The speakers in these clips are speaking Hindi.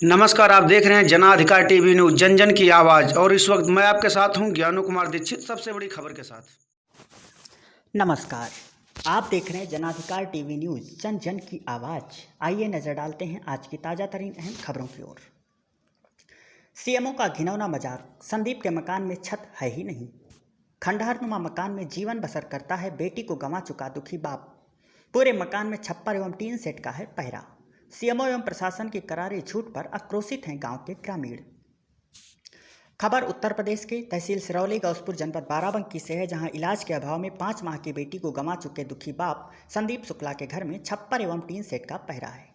नमस्कार, आप देख रहे हैं जनाधिकार टीवी न्यूज़ जन जन की आवाज़। और इस वक्त मैं आपके साथ हूं ज्ञानू कुमार दीक्षित सबसे बड़ी खबर के साथ। नमस्कार, आप देख रहे हैं जनाधिकार टीवी न्यूज़ जन जन की आवाज़। आइए नज़र डालते हैं आज की ताज़ा तरीन अहम खबरों की ओर। सीएमओ का घिनौना मजाक, संदीप के मकान में छत है ही नहीं। खंडहरनुमा मकान में जीवन बसर करता है बेटी को गंवा चुका दुखी बाप। पूरे मकान में छप्पर एवं टीन सेट का है पहरा। सीएमओ एवं प्रशासन की करारे झूठ पर आक्रोशित हैं गांव के ग्रामीण। खबर उत्तर प्रदेश के तहसील सिरौली गौसपुर जनपद बाराबंकी से है, जहां इलाज के अभाव में 5 माह की बेटी को गंवा चुके दुखी बाप संदीप शुक्ला के घर में छप्पर एवं टीन सेट का पहरा है।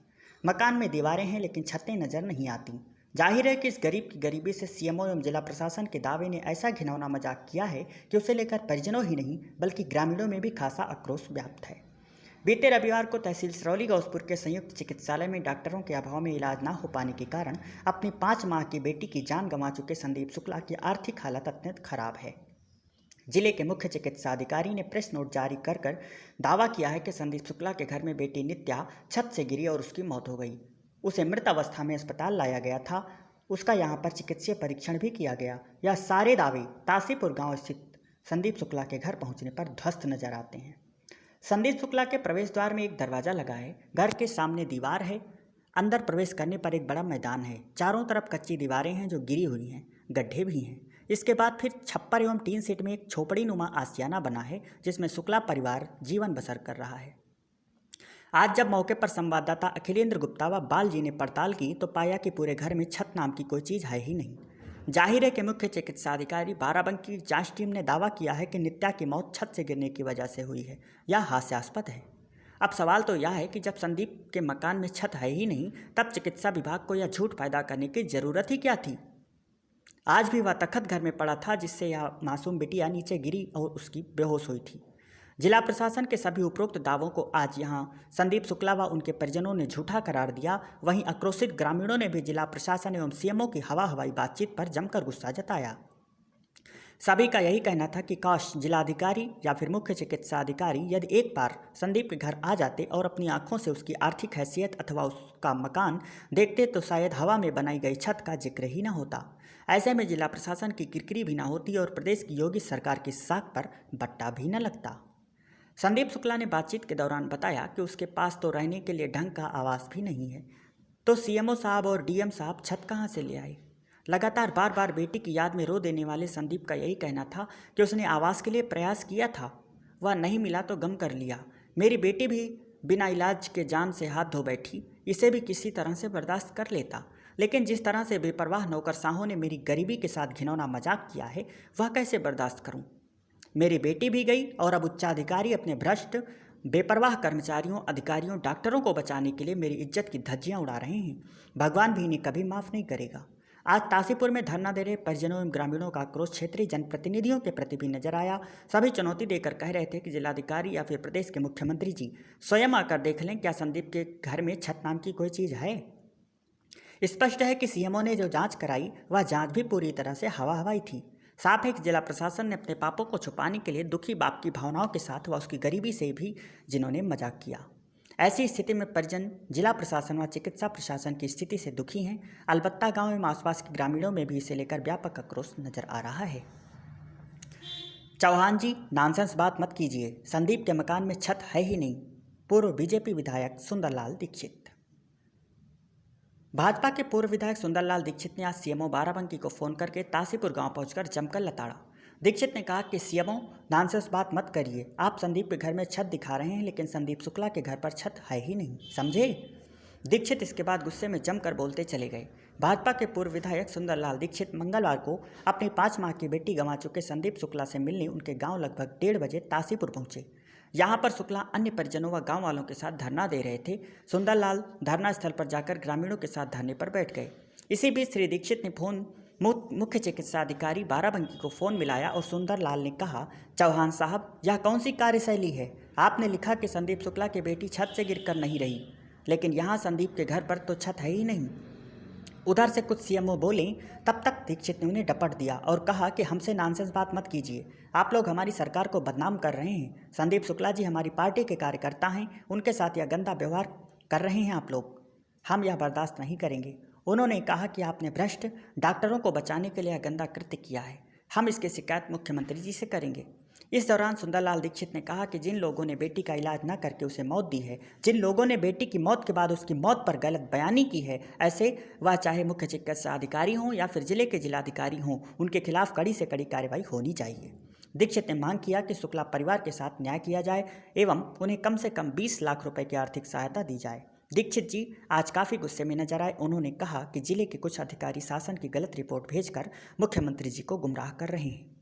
मकान में दीवारें हैं लेकिन छतें नजर नहीं आती। जाहिर है कि इस गरीब की गरीबी से सीएमओ एवं जिला प्रशासन के दावे ने ऐसा घिनौना मजाक किया है कि उसे लेकर परिजनों ही नहीं बल्कि ग्रामीणों में भी खासा आक्रोश व्याप्त है। बीते रविवार को तहसील सिरौली गौसपुर के संयुक्त चिकित्सालय में डॉक्टरों के अभाव में इलाज न हो पाने के कारण अपनी 5 माह की बेटी की जान गंवा चुके संदीप शुक्ला की आर्थिक हालत अत्यंत खराब है। जिले के मुख्य चिकित्सा अधिकारी ने प्रेस नोट जारी कर दावा किया है कि संदीप शुक्ला के घर में बेटी नित्या छत से गिरी और उसकी मौत हो गई। उसे मृत अवस्था में अस्पताल लाया गया था। उसका यहाँ पर चिकित्सीय परीक्षण भी किया गया। यह सारे दावे तासीपुर गाँव स्थित संदीप शुक्ला के घर पहुँचने पर ध्वस्त नजर आते हैं। संदीप शुक्ला के प्रवेश द्वार में एक दरवाज़ा लगा है। घर के सामने दीवार है। अंदर प्रवेश करने पर एक बड़ा मैदान है। चारों तरफ कच्ची दीवारें हैं जो गिरी हुई हैं, गड्ढे भी हैं। इसके बाद फिर छप्पर एवं टीन सेट में एक झोपड़ी नुमा आशियाना बना है जिसमें शुक्ला परिवार जीवन बसर कर रहा है। आज जब मौके पर संवाददाता अखिलेंद्र गुप्ता व बाल जी ने पड़ताल की तो पाया कि पूरे घर में छत नाम की कोई चीज़ है ही नहीं। जाहिर है कि मुख्य चिकित्सा अधिकारी बाराबंकी की जांच टीम ने दावा किया है कि नित्या की मौत छत से गिरने की वजह से हुई है। यह हास्यास्पद है। अब सवाल तो यह है कि जब संदीप के मकान में छत है ही नहीं तब चिकित्सा विभाग को यह झूठ पैदा करने की जरूरत ही क्या थी। आज भी वह तखत घर में पड़ा था जिससे यह मासूम बिटिया नीचे गिरी और उसकी बेहोश हुई थी। जिला प्रशासन के सभी उपरोक्त दावों को आज यहां संदीप शुक्ला व उनके परिजनों ने झूठा करार दिया। वहीं आक्रोशित ग्रामीणों ने भी जिला प्रशासन एवं सीएमओ की हवाई बातचीत पर जमकर गुस्सा जताया। सभी का यही कहना था कि काश जिलाधिकारी या फिर मुख्य चिकित्सा अधिकारी यदि एक बार संदीप के घर आ जाते और अपनी आंखों से उसकी आर्थिक हैसियत अथवा उसका मकान देखते तो शायद हवा में बनाई गई छत का जिक्र ही न होता। ऐसे में जिला प्रशासन की किरकिरी भी न होती और प्रदेश की योगी सरकार की साख पर बट्टा भी न लगता। संदीप शुक्ला ने बातचीत के दौरान बताया कि उसके पास तो रहने के लिए ढंग का आवास भी नहीं है, तो सीएमओ साहब और डीएम साहब छत कहाँ से ले आए। लगातार बार बार बेटी की याद में रो देने वाले संदीप का यही कहना था कि उसने आवास के लिए प्रयास किया था, वह नहीं मिला तो गम कर लिया। मेरी बेटी भी बिना इलाज के जान से हाथ धो बैठी, इसे भी किसी तरह से बर्दाश्त कर लेता, लेकिन जिस तरह से बेपरवाह नौकरशाहों ने मेरी गरीबी के साथ घिनौना मजाक किया है वह कैसे बर्दाश्त करूं। मेरी बेटी भी गई और अब उच्चाधिकारी अपने भ्रष्ट बेपरवाह कर्मचारियों, अधिकारियों, डॉक्टरों को बचाने के लिए मेरी इज्जत की धज्जियां उड़ा रहे हैं। भगवान भी इन्हें कभी माफ़ नहीं करेगा। आज तासीपुर में धरना दे रहे परिजनों एवं ग्रामीणों का आक्रोश क्षेत्रीय जनप्रतिनिधियों के प्रति भी नजर आया। सभी चुनौती देकर कह रहे थे कि जिलाधिकारी या फिर प्रदेश के मुख्यमंत्री जी स्वयं आकर देख लें, क्या संदीप के घर में छत नाम की कोई चीज़ है। स्पष्ट है कि सीएमओ ने जो जांच कराई वह जांच भी पूरी तरह से हवाई थी। साफ है कि जिला प्रशासन ने अपने पापों को छुपाने के लिए दुखी बाप की भावनाओं के साथ व उसकी गरीबी से भी जिन्होंने मजाक किया। ऐसी स्थिति में परिजन जिला प्रशासन व चिकित्सा प्रशासन की स्थिति से दुखी हैं। अलबत्ता गांव एवं आसपास के ग्रामीणों में भी इसे लेकर व्यापक आक्रोश नजर आ रहा है। चौहान जी, नॉनसेंस बात मत कीजिए, संदीप के मकान में छत है ही नहीं। पूर्व बीजेपी विधायक सुंदरलाल दीक्षित। भाजपा के पूर्व विधायक सुंदरलाल दीक्षित ने आज सीएमओ बाराबंकी को फोन करके तासीपुर गांव पहुंचकर जमकर लताड़ा। दीक्षित ने कहा कि सीएमओ नॉनसेंस बात मत करिए, आप संदीप के घर में छत दिखा रहे हैं लेकिन संदीप शुक्ला के घर पर छत है ही नहीं, समझे। दीक्षित इसके बाद गुस्से में जमकर बोलते चले गए। भाजपा के पूर्व विधायक सुंदरलाल दीक्षित मंगलवार को अपनी 5 माह की बेटी गंवा चुके संदीप शुक्ला से मिलने उनके गाँव लगभग 1:30 बजे तासीपुर पहुंचे। यहाँ पर शुक्ला अन्य परिजनों व गांव वालों के साथ धरना दे रहे थे। सुंदरलाल धरना स्थल पर जाकर ग्रामीणों के साथ धरने पर बैठ गए। इसी बीच श्री दीक्षित ने फोन मुख्य चिकित्सा अधिकारी बाराबंकी को फ़ोन मिलाया और सुंदरलाल ने कहा, चौहान साहब, यह कौन सी कार्यशैली है। आपने लिखा कि संदीप शुक्ला की बेटी छत से गिरकर नहीं रही, लेकिन यहाँ संदीप के घर पर तो छत है ही नहीं। उधर से कुछ सीएमओ बोले, तब तक दीक्षित ने उन्हें डपट दिया और कहा कि हमसे नॉनसेंस बात मत कीजिए, आप लोग हमारी सरकार को बदनाम कर रहे हैं। संदीप शुक्ला जी हमारी पार्टी के कार्यकर्ता हैं, उनके साथ यह गंदा व्यवहार कर रहे हैं आप लोग। हम यह बर्दाश्त नहीं करेंगे। उन्होंने कहा कि आपने भ्रष्ट डॉक्टरों को बचाने के लिए गंदा कृत्य किया है। हम इसकी शिकायत मुख्यमंत्री जी से करेंगे। इस दौरान सुंदरलाल दीक्षित ने कहा कि जिन लोगों ने बेटी का इलाज न करके उसे मौत दी है, जिन लोगों ने बेटी की मौत के बाद उसकी मौत पर गलत बयानी की है, ऐसे वह चाहे मुख्य चिकित्सा अधिकारी हों या फिर जिले के जिलाधिकारी हों, उनके खिलाफ कड़ी से कड़ी कार्रवाई होनी चाहिए। दीक्षित ने मांग किया कि शुक्ला परिवार के साथ न्याय किया जाए एवं उन्हें कम से कम 20 लाख रुपए की आर्थिक सहायता दी जाए। दीक्षित जी आज काफ़ी गुस्से में नजर आए। उन्होंने कहा कि जिले के कुछ अधिकारी शासन की गलत रिपोर्ट भेजकर मुख्यमंत्री जी को गुमराह कर रहे हैं।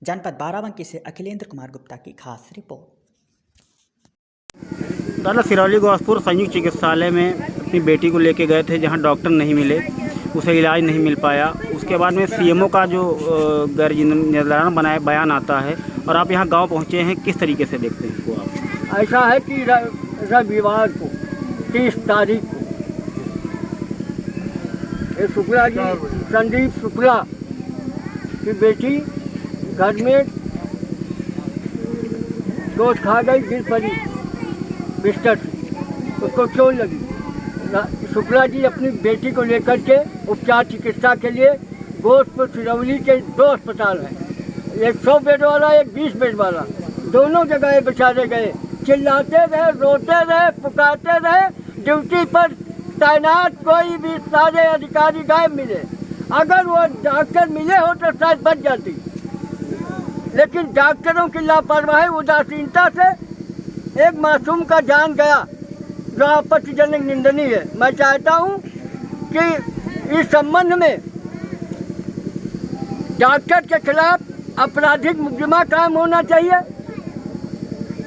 जनपद बाराबंकी से अखिलेंद्र कुमार गुप्ता की खास रिपोर्ट। दादा सिरौली गोरखपुर संयुक्त चिकित्सालय में अपनी बेटी को लेके गए थे, जहां डॉक्टर नहीं मिले, उसे इलाज नहीं मिल पाया। उसके बाद में सीएमओ का जो गैर जिम्मेदाराना बनाया बयान आता है और आप यहां गांव पहुंचे हैं, किस तरीके से देखते हैं इसको आप? ऐसा है कि रविवार को 30 तारीख को ये शुक्ला जी, संदीप शुक्ला की बेटी घर में चोट खा गई, गिर पड़ी बिस्तर से, उसको चोट लगी। शुक्ला जी अपनी बेटी को लेकर के उपचार चिकित्सा के लिए गोरखपुर सिरौली के 2 अस्पताल हैं, एक 100 बेड वाला, एक 20 बेड वाला, दोनों जगह बेचारे गए, चिल्लाते रहे, रोते रहे, पुकारते रहे। ड्यूटी पर तैनात कोई भी सारे अधिकारी गायब मिले। अगर वो डॉक्टर मिले हो तो शायद बच जाती, लेकिन डॉक्टरों की लापरवाही, उदासीनता से एक मासूम का जान गया, जो आपत्तिजनक निंदनीय है। मैं चाहता हूं कि इस संबंध में डॉक्टर के खिलाफ आपराधिक मुकदमा कायम होना चाहिए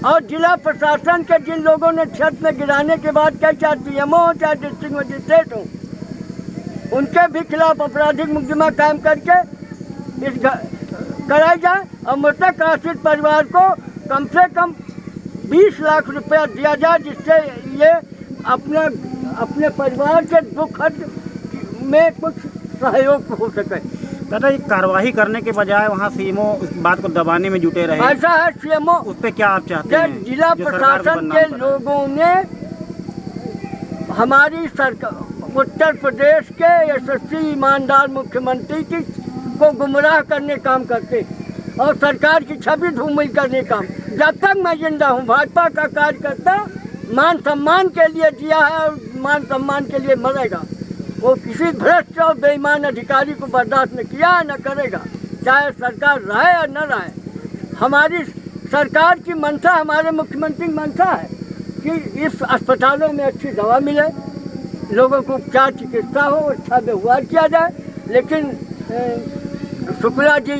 और जिला प्रशासन के जिन लोगों ने छत में गिराने के बाद चाहे सीएमओ हो चाहे डिस्ट्रिक्ट मजिस्ट्रेट हो, उनके भी खिलाफ आपराधिक मुकदमा कायम करके इस कराई जाए और मृतक आश्रित परिवार को कम से कम 20 लाख रुपया दिया जाए, जिससे ये अपने परिवार के दुख में कुछ सहयोग हो सके। दादा ये कार्रवाई करने के बजाय वहाँ सीएमओ इस बात को दबाने में जुटे रहे, ऐसा है सीएमओ, उस पर क्या आप चाहते हैं? जिला प्रशासन के लोगों ने हमारी सरकार उत्तर प्रदेश के यशस्वी ईमानदार मुख्यमंत्री की को गुमराह करने काम करते और सरकार की छवि धूमिल करने काम। जब तक मैं जिंदा हूँ, भाजपा का कार्यकर्ता मान सम्मान के लिए जिया है और मान सम्मान के लिए मरेगा। वो किसी भ्रष्ट और बेईमान अधिकारी को बर्दाश्त न किया है, न करेगा, चाहे सरकार रहे या न रहे। हमारी सरकार की मंशा, हमारे मुख्यमंत्री की मंशा है कि इस अस्पतालों में अच्छी दवा मिले, लोगों को उपचार चिकित्सा हो, अच्छा व्यवहार किया जाए। लेकिन शुक्ला जी,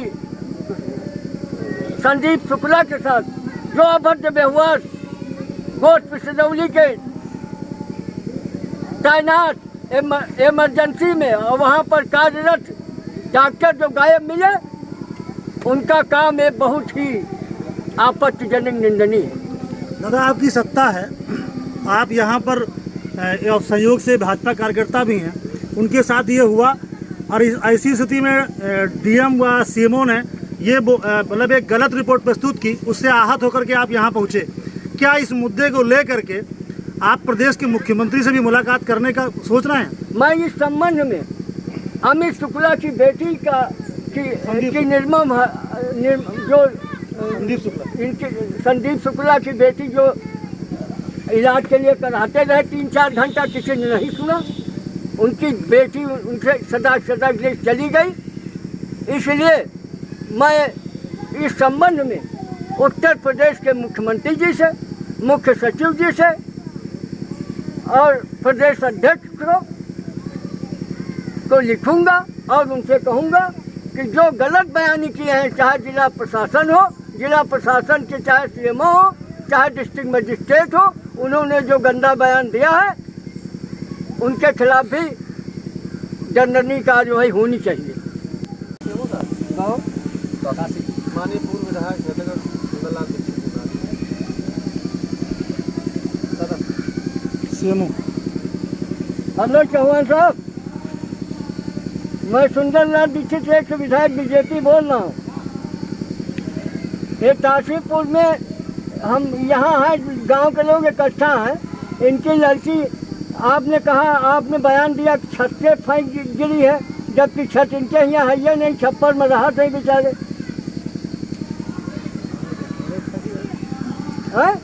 संदीप शुक्ला के साथ जो अभद्र व्यवहार गोरखपुर सिरौली के तैनात इमरजेंसी में और वहाँ पर कार्यरत डॉक्टर जो गायब मिले, उनका काम एक बहुत ही आपत्तिजनक निंदनीय है। दादा आपकी सत्ता है, आप यहाँ पर संयोग से भाजपा कार्यकर्ता भी हैं, उनके साथ ये हुआ और इस ऐसी स्थिति में डीएम व सीएमओ ने ये मतलब एक गलत रिपोर्ट प्रस्तुत की, उससे आहत होकर के आप यहाँ पहुँचे। क्या इस मुद्दे को लेकर के आप प्रदेश के मुख्यमंत्री से भी मुलाकात करने का सोच रहे हैं? मैं इस संबंध में अमित शुक्ला की बेटी की निर्मम जो संदीप शुक्ला की बेटी जो इलाज के लिए कराते रहे 3-4 घंटा, किसी ने नहीं सुना। उनकी बेटी उनसे सदा चली गई। इसलिए मैं इस संबंध में उत्तर प्रदेश के मुख्यमंत्री जी से, मुख्य सचिव जी से और प्रदेश अध्यक्ष को लिखूंगा और उनसे कहूंगा कि जो गलत बयानी किए हैं, चाहे जिला प्रशासन हो, जिला प्रशासन के चाहे सीएमओ हो, चाहे डिस्ट्रिक्ट मजिस्ट्रेट हो, उन्होंने जो गंदा बयान दिया है, उनके खिलाफ भी दंडनीय कार्रवाई होनी चाहिए। माननीय पूर्व विधायक सुंदरलाल दीक्षित सीएमओ। हेलो चौहान साहब, मैं सुंदरलाल दीक्षित एक विधायक बीजेपी बोल रहा हूँ। ये तासीपुर में हम यहाँ हैं, गांव के लोग इकट्ठा हैं। इनकी लड़की आपने कहा, आपने बयान दिया कि छत से फेंक गिरी है, जबकि छत इनके यहाँ है ही नहीं, छप्पर में रहा थे बेचारे। है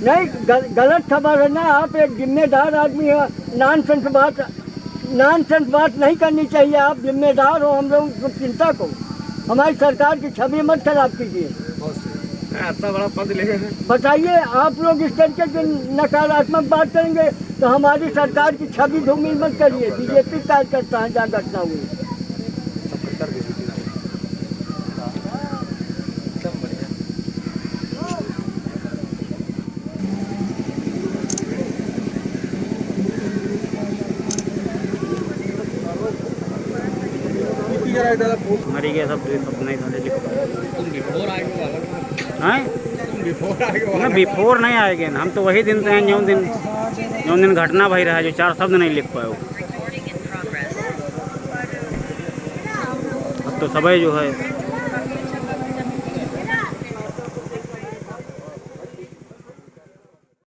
नहीं, गलत खबर है ना। आप एक जिम्मेदार आदमी है, नॉनसेंस बात नहीं करनी चाहिए। आप जिम्मेदार हो, हम लोग चिंता को, हमारी सरकार की छवि मत खराब कीजिए। इतना बड़ा पद ले गए। बताइए, आप लोग इस तरीके की नकारात्मक बात करेंगे तो हमारी सरकार की छवि धूमिल मत करिए। बीजेपी कार्यकर्ता है जहाँ घटना हुई। मरी गए सब नहीं साले बिफोर नहीं आएंगे। हम तो वही दिन से हैं जो दिन घटना भई रहा है, जो 4 शब्द नहीं लिख पाए वो। अब तो सब जो है